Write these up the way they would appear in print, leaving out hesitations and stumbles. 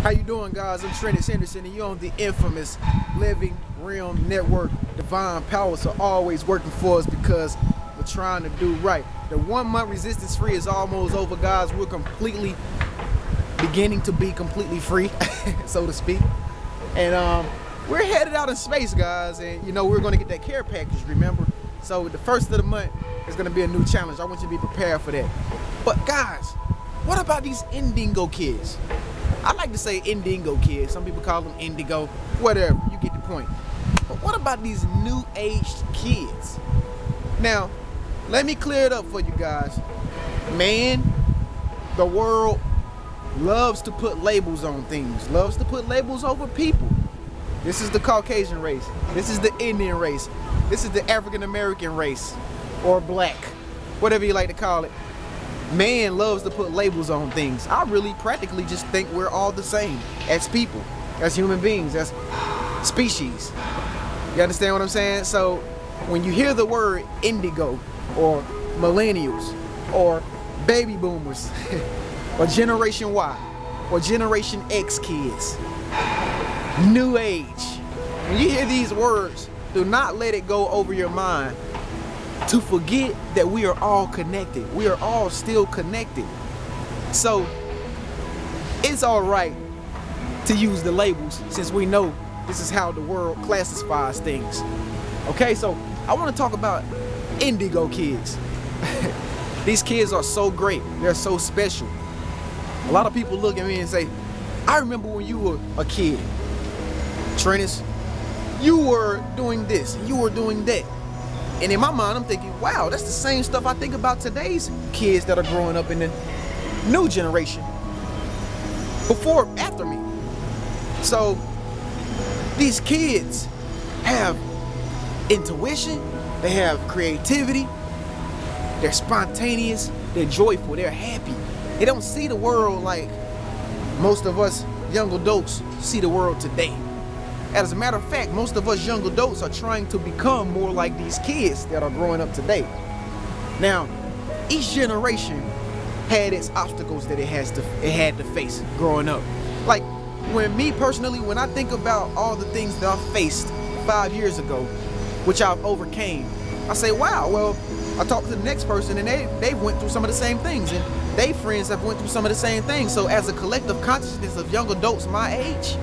How you doing, guys? I'm Trent Henderson, and you're on the infamous Living Realm Network. Divine powers are always working for us because we're trying to do right. The 1 month resistance free is almost over, guys. We're beginning to be completely free, so to speak. And we're headed out in space, guys. And we're going to get that care package, remember? So the first of the month is going to be a new challenge. I want you to be prepared for that. But guys, what about these Indigo kids? I like to say Indigo kids. Some people call them Indigo. Whatever, you get the point. But what about these new aged kids? Now, let me clear it up for you guys. Man, the world loves to put labels on things. Loves to put labels over people. This is the Caucasian race. This is the Indian race. This is the African American race. Or black. Whatever you like to call it. Man loves to put labels on things. I really practically just think we're all the same as people, as human beings, as species. You understand what I'm saying? So when you hear the word indigo or millennials or baby boomers or Generation Y or Generation X kids, new age, when you hear these words, do not let it go over your mind to forget that we are all connected. We are all still connected. So it's all right to use the labels since we know this is how the world classifies things. Okay, so I want to talk about Indigo kids. These kids are so great. They're so special. A lot of people look at me and say, I remember when you were a kid, Trennis, you were doing this, you were doing that. And in my mind, I'm thinking, wow, that's the same stuff I think about today's kids that are growing up in the new generation. After me. So these kids have intuition, they have creativity, they're spontaneous, they're joyful, they're happy. They don't see the world like most of us young adults see the world today. As a matter of fact, most of us young adults are trying to become more like these kids that are growing up today. Now, each generation had its obstacles that it had to face growing up. Like when I think about all the things that I faced 5 years ago, which I've overcame, I say, wow, well, I talked to the next person and they went through some of the same things, and they friends have went through some of the same things. So as a collective consciousness of young adults my age,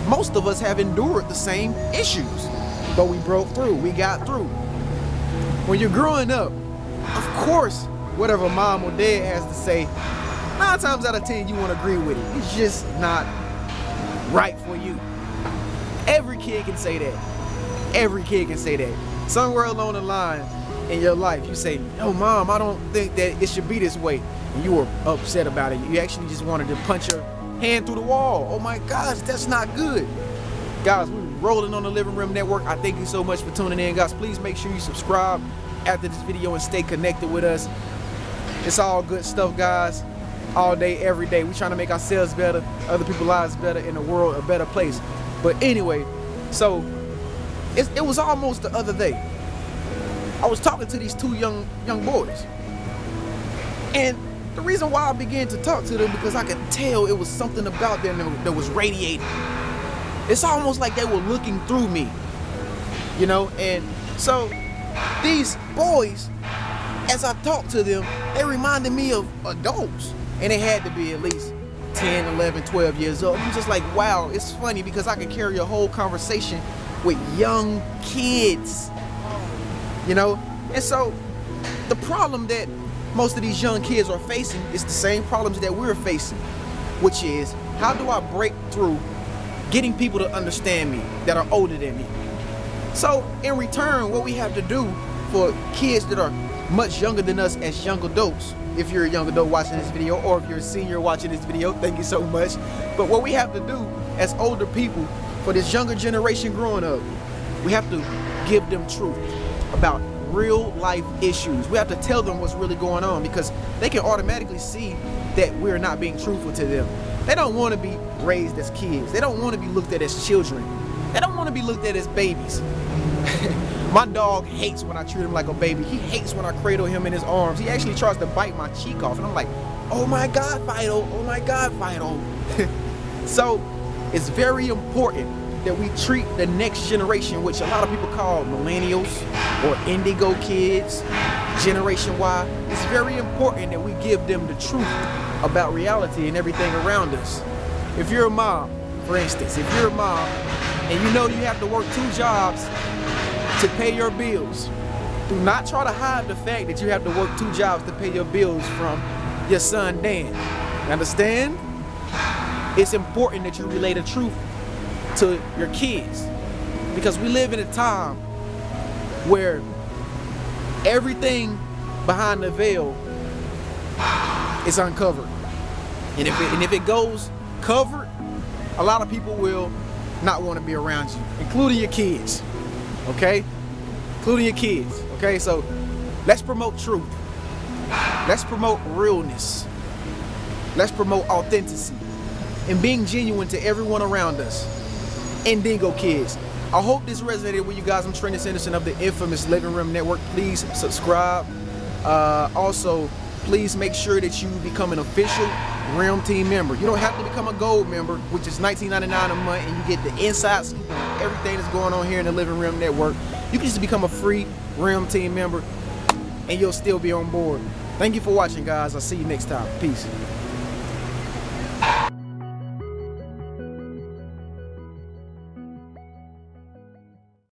most of us have endured the same issues, but we broke through, we got through. When you're growing up, of course, whatever mom or dad has to say, 9 times out of 10 you won't agree with it. It's just not right for you. Every kid can say that. Every kid can say that. Somewhere along the line in your life, you say, no, mom, I don't think that it should be this way. And you were upset about it. You actually just wanted to punch your hand through the wall. Oh my gosh, that's not good. Guys, we're rolling on the Living Realm Network. I thank you so much for tuning in, guys. Please make sure you subscribe after this video and stay connected with us. It's all good stuff, guys. All day, every day. We're trying to make ourselves better, other people's lives better, in the world a better place. But anyway, so it was almost the other day. I was talking to these 2 young boys. And the reason why I began to talk to them, because I could tell it was something about them that was radiating. It's almost like they were looking through me, and so these boys, as I talked to them, they reminded me of adults, and they had to be at least 10, 11, 12 years old. I'm just like, wow, it's funny because I can carry a whole conversation with young kids, and so the problem that most of these young kids are facing is the same problems that we're facing, which is, how do I break through getting people to understand me that are older than me? So in return, what we have to do for kids that are much younger than us as young adults, if you're a young adult watching this video, or if you're a senior watching this video, thank you so much. But what we have to do as older people for this younger generation growing up, we have to give them truth about real life issues. We have to tell them what's really going on, because they can automatically see that we're not being truthful to them. They don't want to be raised as kids. They don't want to be looked at as children. They don't want to be looked at as babies. My dog hates when I treat him like a baby. He hates when I cradle him in his arms. He actually tries to bite my cheek off, and I'm like, Oh my God, Fido. Oh my God, Fido. So it's very important that we treat the next generation, which a lot of people call millennials or indigo kids, Generation Y. It's very important that we give them the truth about reality and everything around us. If you're a mom, for instance, if you're a mom and you know you have to work 2 jobs to pay your bills, do not try to hide the fact that you have to work 2 jobs to pay your bills from your son, Dan. Understand? It's important that you relay the truth to your kids, because we live in a time where everything behind the veil is uncovered. And if it goes covered, a lot of people will not want to be around you, including your kids. Okay? Including your kids. Okay, so let's promote truth. Let's promote realness. Let's promote authenticity and being genuine to everyone around us. Indigo kids. I hope this resonated with you guys. I'm Trent Anderson of the infamous Living Room Network. Please subscribe. Also, please make sure that you become an official Realm Team member. You don't have to become a gold member, which is $19.99 a month, and you get the inside scoop on everything that's going on here in the Living Room Network. You can just become a free Realm Team member, and you'll still be on board. Thank you for watching, guys. I'll see you next time. Peace.